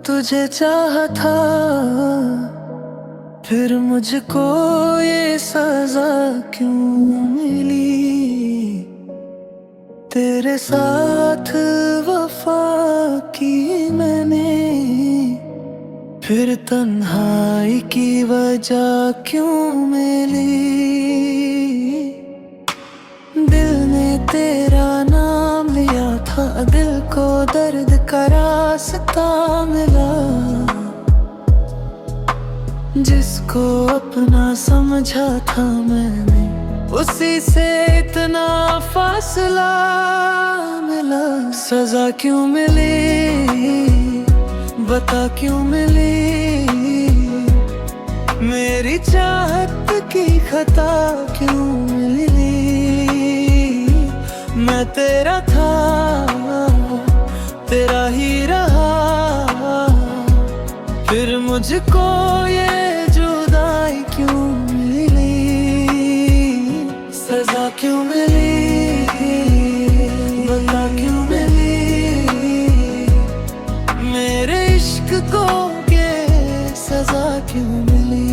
तुझे चाहा था, फिर मुझको ये सजा क्यों मिली। तेरे साथ वफा की मैंने, फिर तन्हाई की वजह क्यों मिली। दिल ने तेरा नाम लिया था, दिल को दर्द का रास्ता मिला। जिसको अपना समझा था मैंने, उसी से इतना फासला मिला। सजा क्यों मिली, बता क्यों मिली। मेरी चाहत की खता क्यों मिली। मैं तेरा था, तेरा ही रहा, फिर मुझको ये जुदाई क्यों मिली। सजा क्यों मिली, बता क्यों मिली। मेरे इश्क को ये सजा क्यों मिली।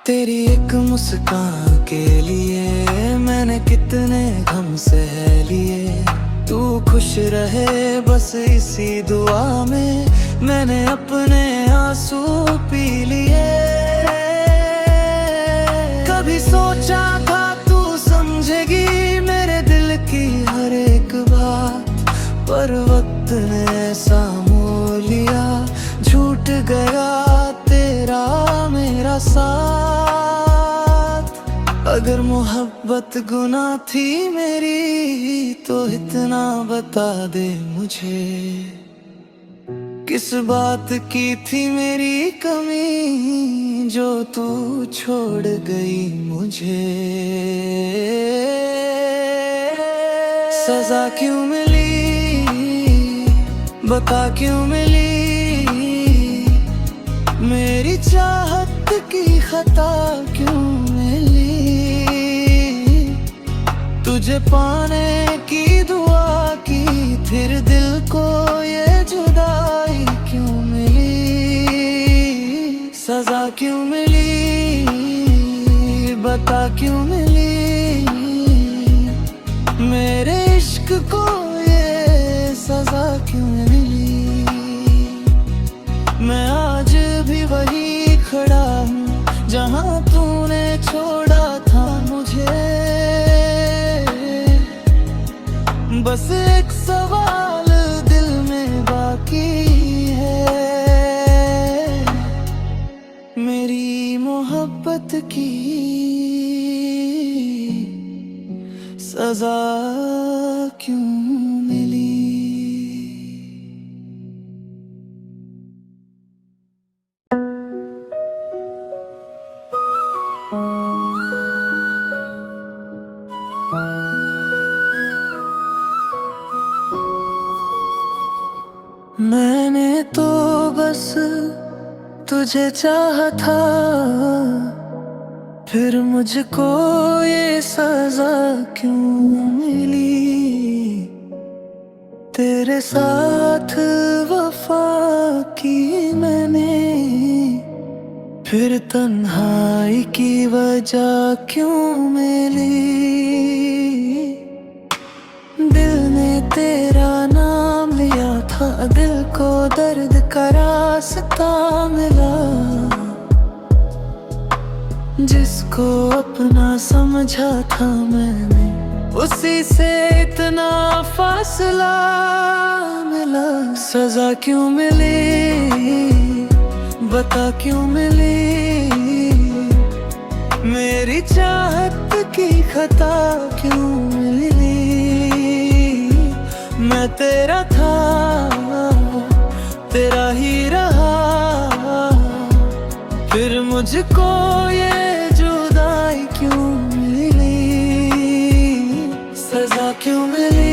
तेरी एक मुस्कान के लिए मैंने कितने गम सह लिए। तू खुश रहे बस इसी दुआ में, मैंने अपने आंसू पी लिए। कभी सोचा था तू समझेगी मेरे दिल की हर एक बात, पर वक्त ने ऐसा मोह लिया। झूठ गया तेरा मेरा साथ। अगर मोहब्बत गुनाह थी मेरी, तो इतना बता दे मुझे। किस बात की थी मेरी कमी, जो तू छोड़ गई मुझे। सजा क्यों मिली, बता क्यों मिली। मेरी चाहत की खता क्यों मिली। तुझे पाने की दुआ की, फिर दिल को ये जुदाई क्यों मिली। सजा क्यों मिली, बता क्यों मिली। मेरे इश्क को ये सजा क्यों मिली। मैं आज भी वही खड़ा हूँ जहाँ तूने छोड़ा था मुझे। बस एक सवाल दिल में बाकी है, मेरी मोहब्बत की सजा क्यों मिली। मैंने तो बस तुझे चाहा था, फिर मुझको ये सजा क्यों मिली। तेरे साथ वफा की मैंने, फिर तन्हाई की वजह क्यों मिली। दिल ने तेरा नाम लिया था, दिल को दर्द का रास्ता मिला। जिसको अपना समझा था मैंने, उसी से इतना फासला मिला। सजा क्यों मिली, बता क्यों मिली। मेरी चाहत की खता क्यों मिली। मैं तेरा था, तेरा ही रहा, फिर मुझको ये जुदाई क्यों मिली, सजा क्यों मिली,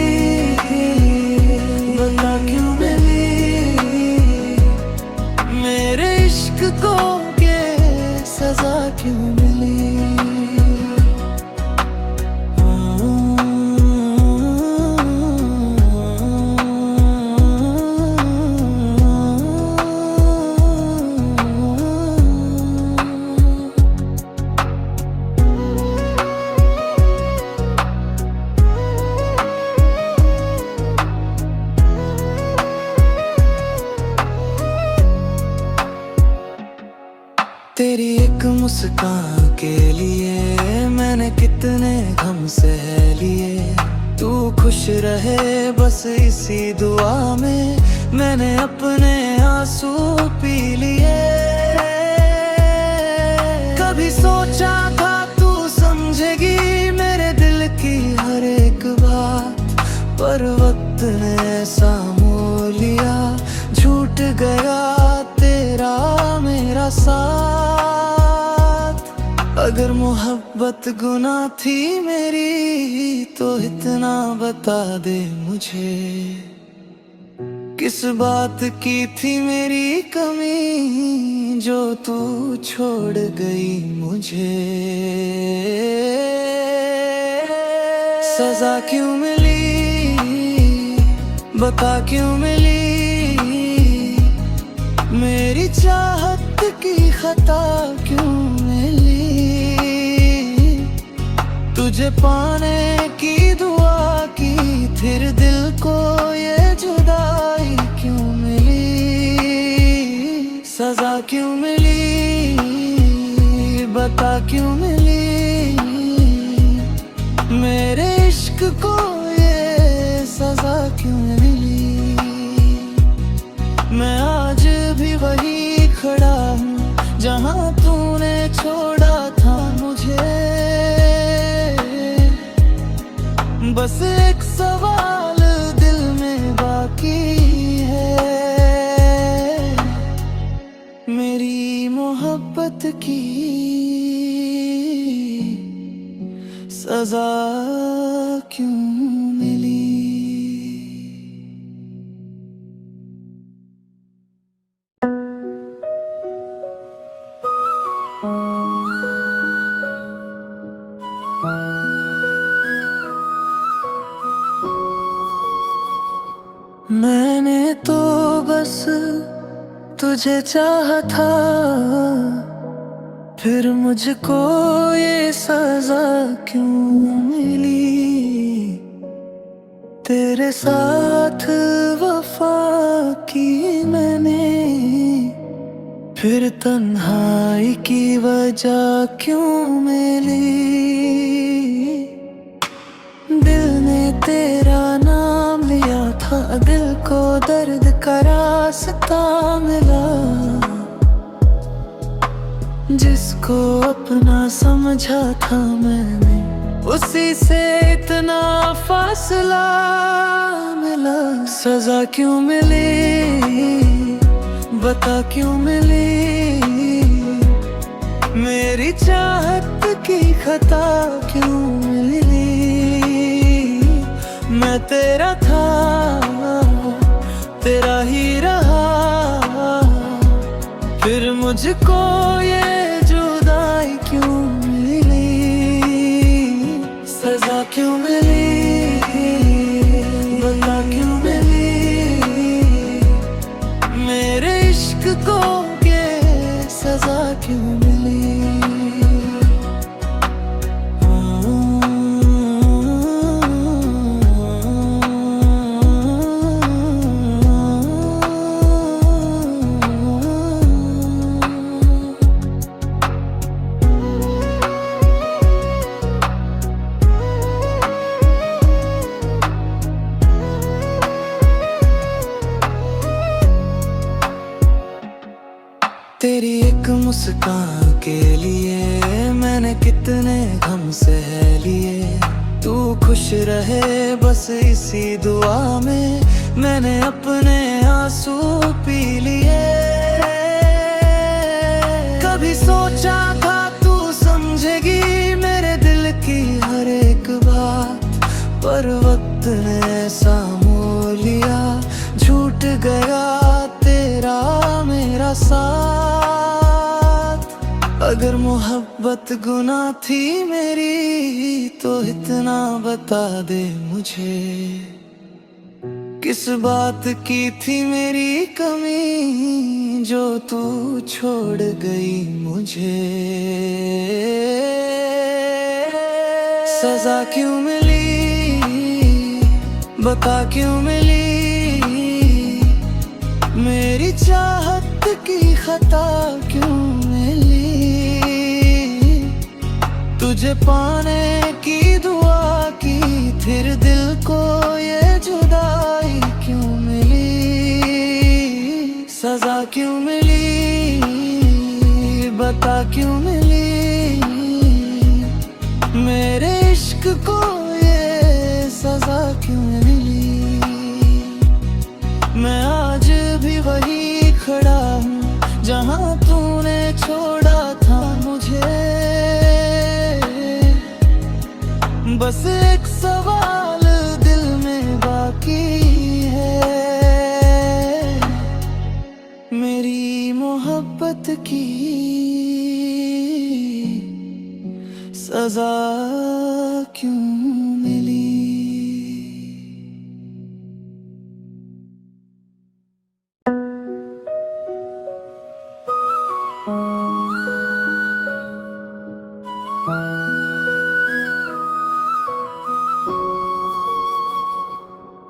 बता क्यों मिली मेरे इश्क को ये सजा क्यों मिली। तेरी एक मुस्कान के लिए मैंने कितने गम सह लिए, तू खुश रहे बस इसी दुआ में मैंने अपने आंसू पी लिए। कभी सोचा था तू समझेगी मेरे दिल की हर एक बात, पर वक्त ने ऐसा मोह लिया, झूठ गया तेरा मेरा साथ। अगर मोहब्बत गुनाह थी मेरी तो इतना बता दे मुझे, किस बात की थी मेरी कमी जो तू छोड़ गई मुझे। सजा क्यों मिली, बता क्यों मिली मेरी चाहत की खता क्यों मिली, तुझे पाने की दुआ की फिर दिल को ये जुदाई क्यों मिली। सजा क्यों मिली, बता क्यों मिली मेरे इश्क को ये सजा क्यों मिली। मैं आज भी वही खड़ा हूँ जहाँ तूने छोड़ा था मुझे, बस एक सवाल दिल में बाकी है, मेरी मोहब्बत की सजा क्यों मिली। मैंने तो बस तुझे चाहा था, फिर मुझको ये सजा क्यों मिली। तेरे साथ वफा की मैंने, फिर तन्हाई की वजह क्यों मिली। दिल ने तेरा नाम लिया था, दिल को दर्द का रास्ता मिला, जिसको अपना समझा था मैंने उसी से इतना फासला मिला। सजा क्यों मिली, बता क्यों मिली मेरी चाहत की खता क्यों मिली। मैं तेरा था, तेरा ही रहा, फिर मुझको ये जुदाई क्यों मिली। सजा क्यों मिली, बता क्यों मिली मेरे इश्क को ये सजा क्यों मिली। तेरी एक मुस्कान के लिए मैंने कितने गम सह लिए, तू खुश रहे बस इसी दुआ में मैंने अपने आंसू पी लिए। कभी पर वक्त ने ऐसा मोह लिया, झूठ गया तेरा मेरा साथ। अगर मोहब्बत गुनाह थी मेरी तो इतना बता दे मुझे, किस बात की थी मेरी कमी जो तू छोड़ गई मुझे। सजा क्यों मिली बता क्यों मिली, मेरी चाहत की खता क्यों मिली, तुझे पाने की दुआ की फिर दिल को ये जुदाई क्यों मिली। सजा क्यों मिली बता क्यों मिली, मेरे इश्क को ये सजा क्यों मिली। मैं आज भी वही खड़ा हूँ जहाँ तूने छोड़ा था मुझे, बस एक सवाल दिल में बाकी है, मेरी मोहब्बत की सजा क्यों मिली।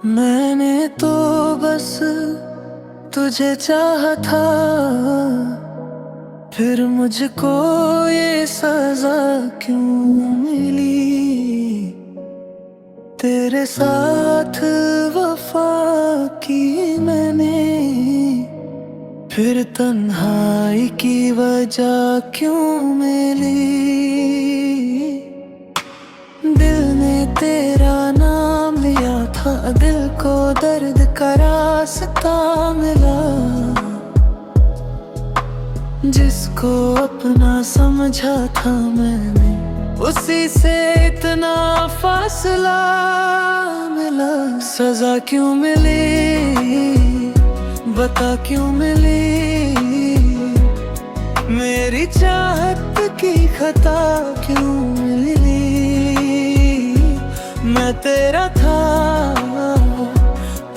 मैंने तो बस तुझे चाहा था, फिर मुझको ये सजा क्यों मिली। तेरे साथ वफा की मैंने, फिर तन्हाई की वजह क्यों मिली। दिल ने तेरा नाम लिया था, दिल को दर्द का रास्ता मिला, जिसको अपना समझा था मैंने उसी से इतना फासला मिला। सजा क्यों मिली बता क्यों मिली, मेरी चाहत की खता क्यों मिली। मैं तेरा था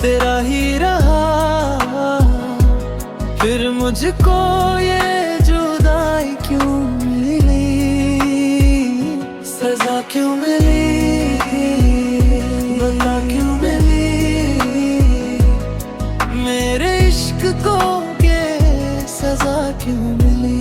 तेरा ही रहा, फिर मुझको ये जुदाई क्यों मिली। सजा क्यों मिली बता क्यों मिली, मेरे इश्क को ये सजा क्यों मिली।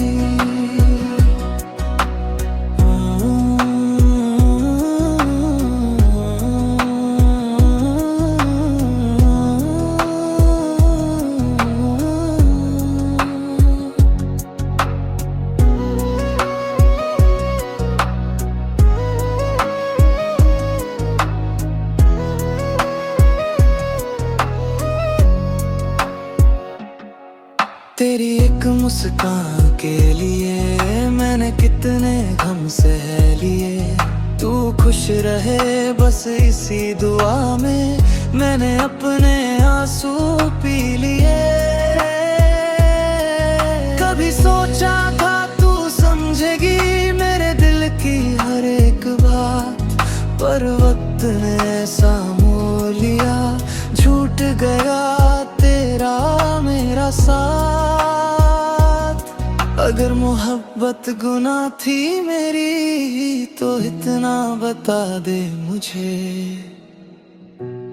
तेरी एक मुस्कान के लिए मैंने कितने गम सह लिए, तू खुश रहे बस इसी दुआ में मैंने अपने आंसू पी लिए। कभी सोचा था तू समझेगी मेरे दिल की हर एक बात, पर वक्त ने ऐसा मोह लिया, झूठ गया तेरा मेरा साथ। अगर मोहब्बत गुनाह थी मेरी तो इतना बता दे मुझे,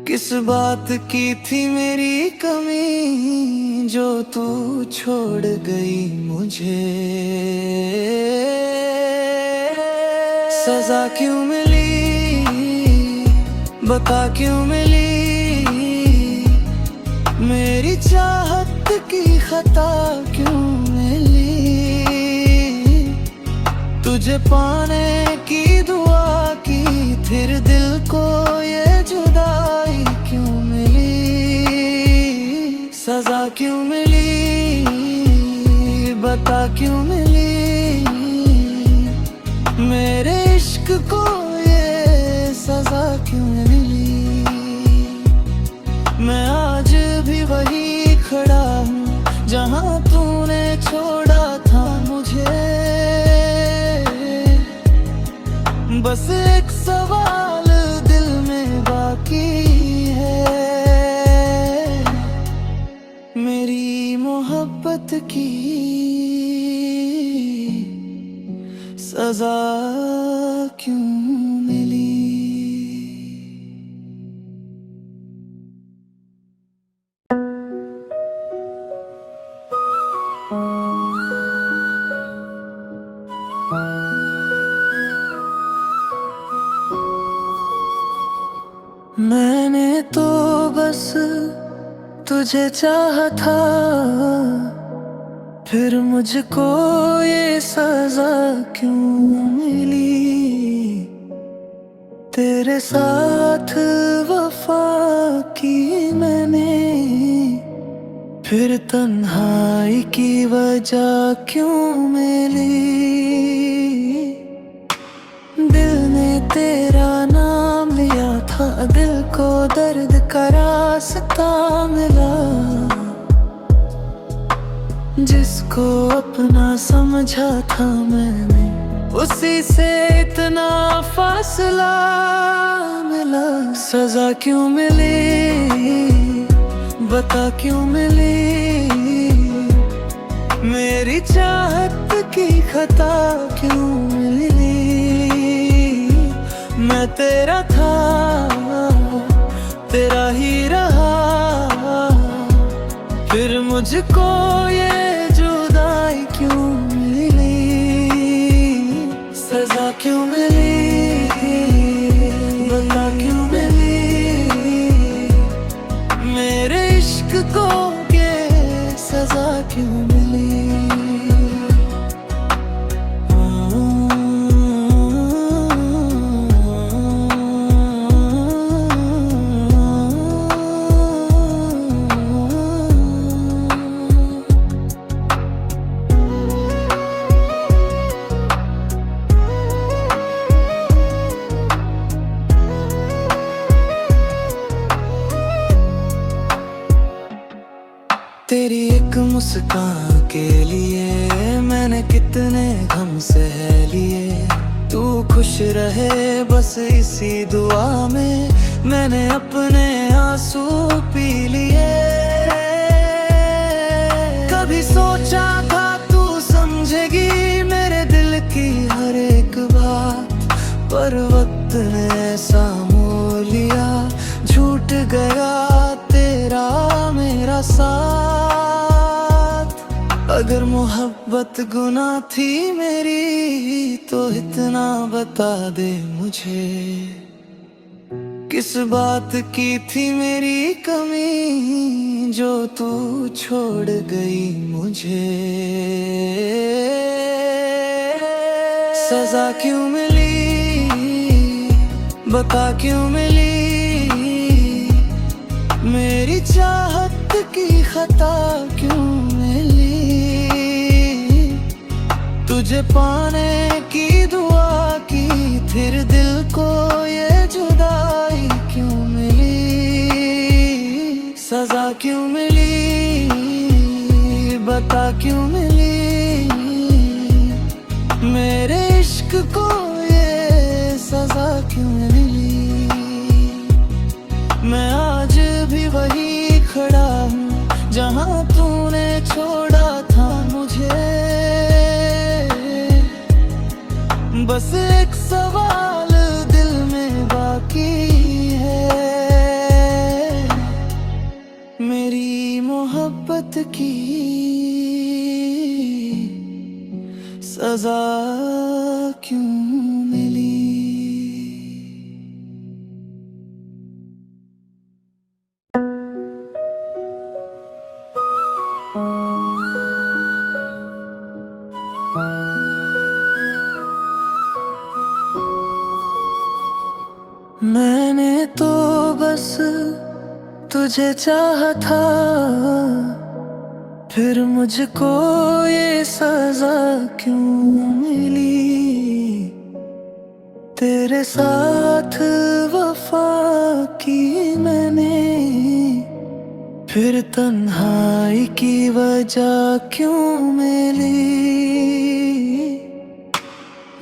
किस बात की थी मेरी कमी जो तू छोड़ गई मुझे। सजा क्यों मिली बता क्यों मिली, मेरी चाहत की खता क्यों मिली, तुझे पाने की दुआ की फिर दिल को ये जुदाई क्यों मिली। सजा क्यों मिली बता क्यों मिली, मेरे इश्क को ये सजा क्यों मिली। बस एक सवाल दिल में बाकी है, मेरी मोहब्बत की सजा क्यों मिली। मैंने तो बस तुझे चाहा था, फिर मुझको ये सजा क्यों मिली। तेरे साथ वफा की मैंने, फिर तन्हाई की वजह क्यों मिली। दिल ने तेरा नाम लिया था, दिल को दर्द का रास्ता मिला। जिसको अपना समझा था मैंने, उसी से इतना फासला मिला। सजा क्यों मिली, बता क्यों मिली। मेरी चाहत की खता क्यों मिली। मैं तेरा था, तेरा ही रहा, फिर मुझको ये जुदाई क्यों मिली। सजा क्यों मिली, बता क्यों मिली। मेरे इश्क को ये सजा क्यों मिली। तेरी एक मुस्कान के लिए मैंने कितने गम सह लिए। तू खुश रहे बस इसी दुआ में, मैंने अपने आंसू पी लिए। कभी सोचा था तू समझेगी मेरे दिल की हर एक बात, पर वक्त ने ऐसा मोड़ लिया। झूठ गया तेरा मेरा साथ। अगर मोहब्बत गुनाह थी मेरी, तो इतना बता दे मुझे। किस बात की थी मेरी कमी, जो तू छोड़ गई मुझे। सजा क्यों मिली, बता क्यों मिली। मेरी चाहत की खता क्यों मिली। तुझे पाने की दुआ की, फिर दिल को ये जुदाई क्यों मिली। सजा क्यों मिली, बता क्यों मिली। मेरे इश्क को ये सजा क्यों मिली। मैं आज भी वही खड़ा हूँ जहाँ तूने छोड़ा था मुझे। बस एक सवाल दिल में बाकी है, मेरी मोहब्बत की सजा क्यों मिली। मैंने तो बस तुझे चाहा था, फिर मुझको ये सजा क्यों मिली। तेरे साथ वफा की मैंने, फिर तन्हाई की वजह क्यों मिली।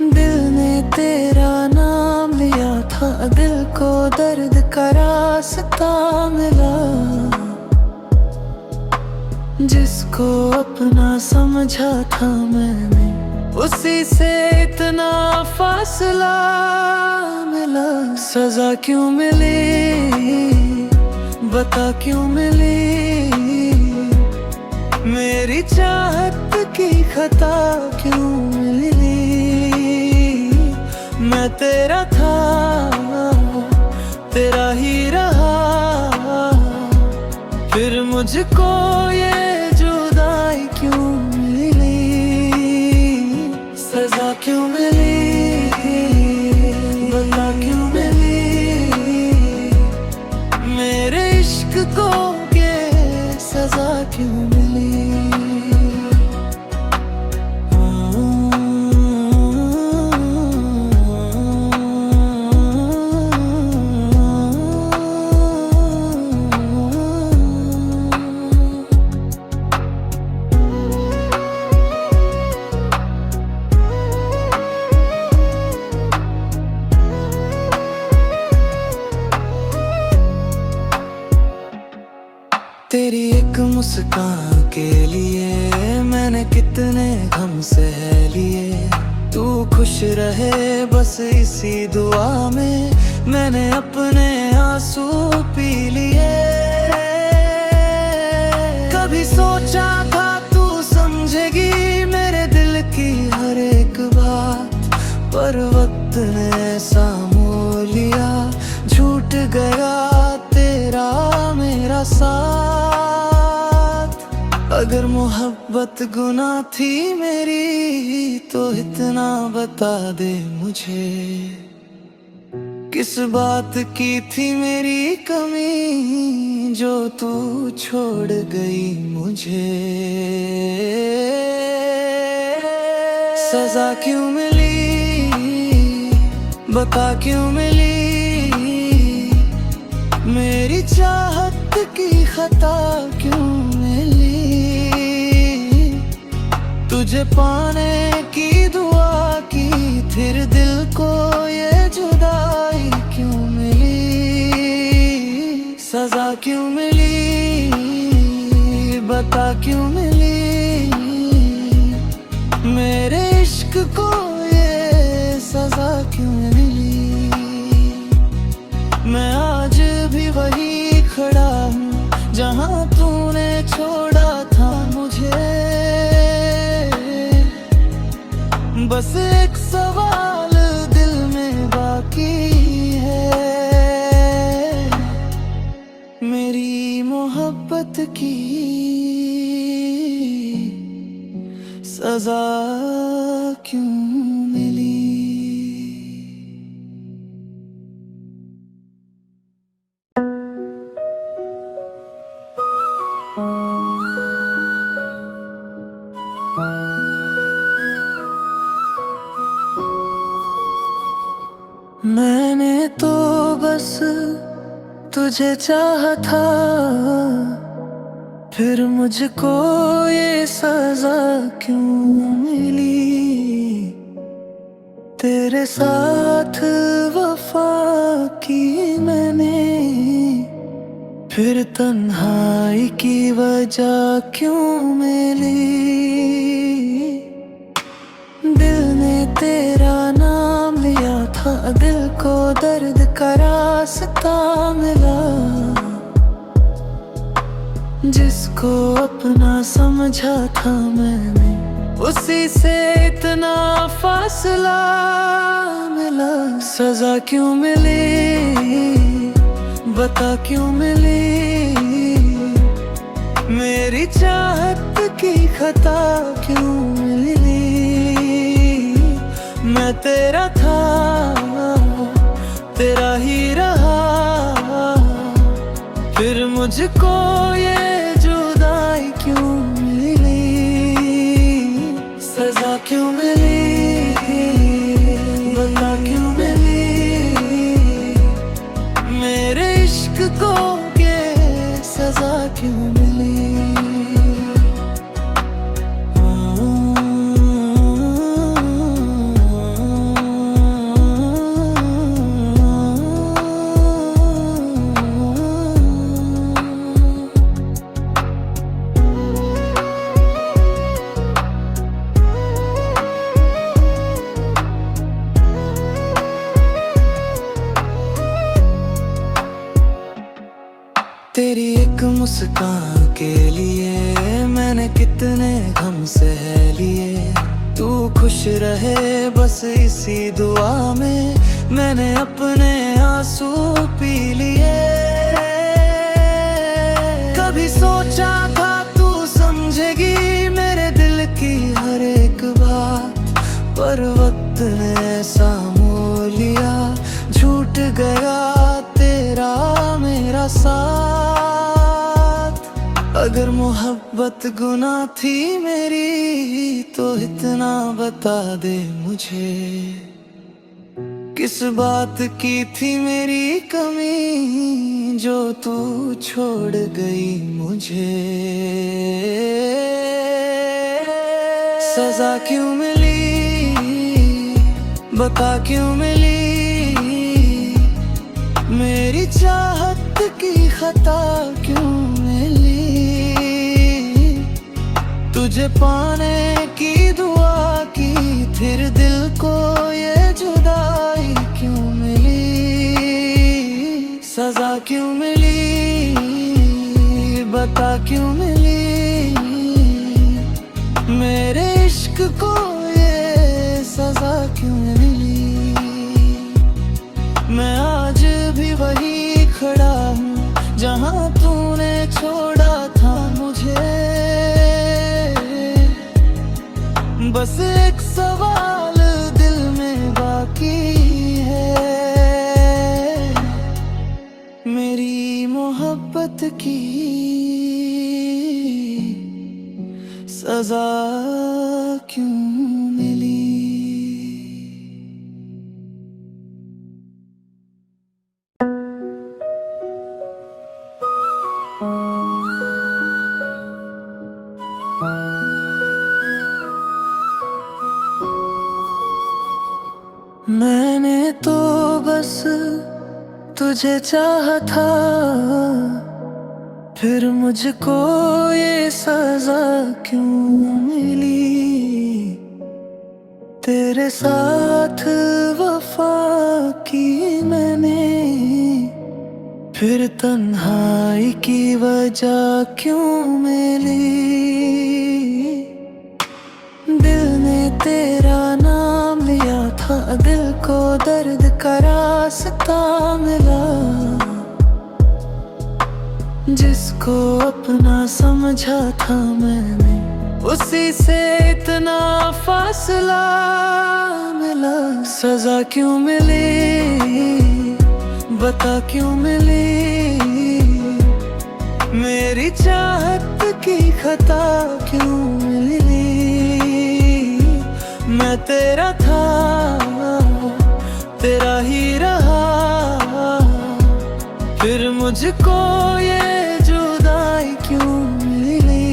दिल ने तेरा नाम दिल को दर्द का रास्ता मिला। जिसको अपना समझा था मैंने, उसी से इतना फासला मिला। सजा क्यों मिली, बता क्यों मिली, मेरी चाहत की खता क्यों मिली। मैं तेरा था, तेरा ही रहा, फिर मुझको ये जुदाई क्यों मिली। सजा क्यों मिली, बता क्यों मिली, मेरे इश्क को ये सजा क्यों मिली। तेरी एक मुस्कान के लिए मैंने कितने गम सह लिए। तू खुश रहे बस इसी दुआ में मैंने अपने आंसू पी लिए। कभी सोचा था तू समझेगी मेरे दिल की हर एक बात, पर वक्त ने ऐसा मोह लिया, झूठ गया तेरा मेरा साथ। अगर मोहब्बत गुनाह थी मेरी तो इतना बता दे मुझे, किस बात की थी मेरी कमी जो तू छोड़ गई मुझे। सजा क्यों मिली, बता क्यों मिली, मेरी चाहत की खता क्यों मिली। तुझे पाने की दुआ की फिर दिल को ये जुदाई क्यों मिली। सजा क्यों मिली, बता क्यों मिली, मेरे इश्क को ये सजा क्यों मिली। मैं आज भी वही खड़ा हूँ जहाँ तूने छोड़ा था मुझे। बस एक सवाल दिल में बाकी है, मेरी मोहब्बत की सजा क्यों मिली। मैंने तो बस तुझे चाहा था, फिर मुझको ये सजा क्यों मिली। तेरे साथ वफा की मैंने, फिर तन्हाई की वजह क्यों मिली। दिल ने तेरा नाम लिया था, दिल को दर्द का रास्ता मिला। जिसको अपना समझा था मैंने, उसी से इतना फासला मिला। सजा क्यों मिली, बता क्यों मिली, मेरी चाहत की खता क्यों मिली। मैं तेरा था, तेरा ही रहा, फिर मुझको ये जुदाई क्यों मिली। सजा क्यों मिली, बता क्यों मिली, मेरे इश्क को ये सजा क्यों मिली। तेरी एक मुस्कान के लिए मैंने कितने गम सह लिए। तू खुश रहे बस इसी दुआ में मैंने अपने आंसू पी लिए। कभी सोचा था तू समझेगी मेरे दिल की हर एक बात, पर वक्त ने ऐसा मोह लिया, झूठ गया तेरा मेरा साथ। अगर मोहब्बत गुनाह थी मेरी तो इतना बता दे मुझे, किस बात की थी मेरी कमी जो तू छोड़ गई मुझे। सजा क्यों मिली बता क्यों मिली, मेरी चाहत की खता क्यों मिली। तुझे पाने की दुआ की फिर दिल को ये जुदाई क्यों मिली। सजा क्यों मिली बता क्यों मिली, मेरे इश्क को ये सजा क्यों मिली। मैं आज भी वही खड़ा हूँ जहाँ तूने छोड़ा था मुझे। बस एक सवाल दिल में बाकी है, मेरी मोहब्बत की सजा क्यों मिली। मैंने तो बस तुझे चाहा था, फिर मुझको ये सजा क्यों मिली। तेरे साथ वफा की मैंने, फिर तन्हाई की वजह क्यों मिली। दिल ने तेरा नाम लिया था, दिल को दर्द का रास्ता मिला। जिसको अपना समझा था मैंने, उसी से इतना फासला मिला। सजा क्यों मिली बता क्यों मिली, मेरी चाहत की खता क्यों मिली। मैं तेरा था तेरा ही रहा, फिर मुझको ये जुदाई क्यों मिली।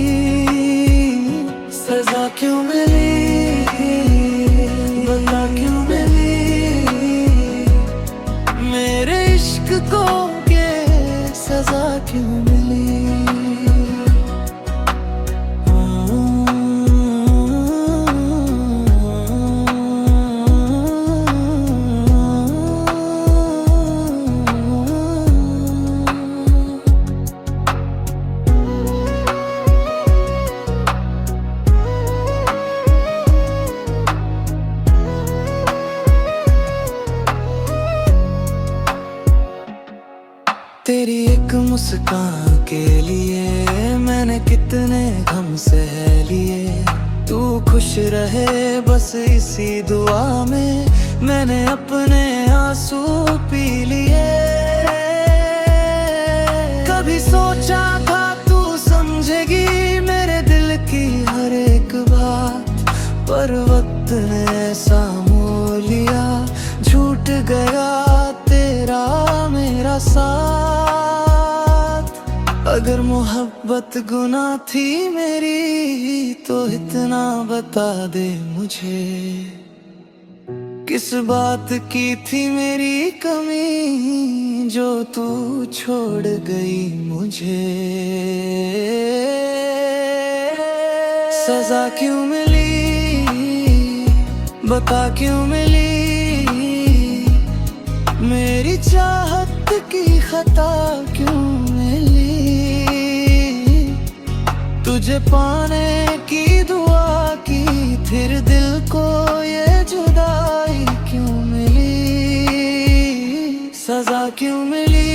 सजा क्यों मिली बता क्यों मिली, मेरे इश्क को ये सजा क्यों मिली। तेरी एक मुस्कान के लिए मैंने कितने गम सह लिए। तू खुश रहे बस इसी दुआ में मैंने अपने आंसू पी लिए। कभी सोचा था तू समझेगी मेरे दिल की हर एक बात, पर वक्त ने ऐसा मोह लिया, झूठ गया तेरा मेरा साथ। अगर मोहब्बत गुनाह थी मेरी तो इतना बता दे मुझे, किस बात की थी मेरी कमी जो तू छोड़ गई मुझे। सजा क्यों मिली बता क्यों मिली, मेरी चाहत की खता क्यों मिली। तुझे पाने की दुआ की, फिर दिल को ये जुदाई क्यों मिली, सजा क्यों मिली,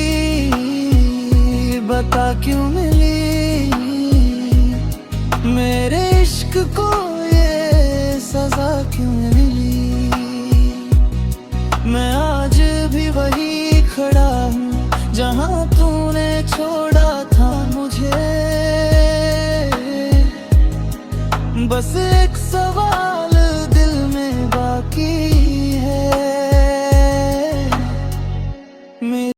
बता क्यों मिली। मेरे इश्क को ये सजा क्यों मिली। मैं आज भी वही खड़ा हूँ जहाँ तूने छोड़ा था मुझे। बस एक सवाल दिल में बाकी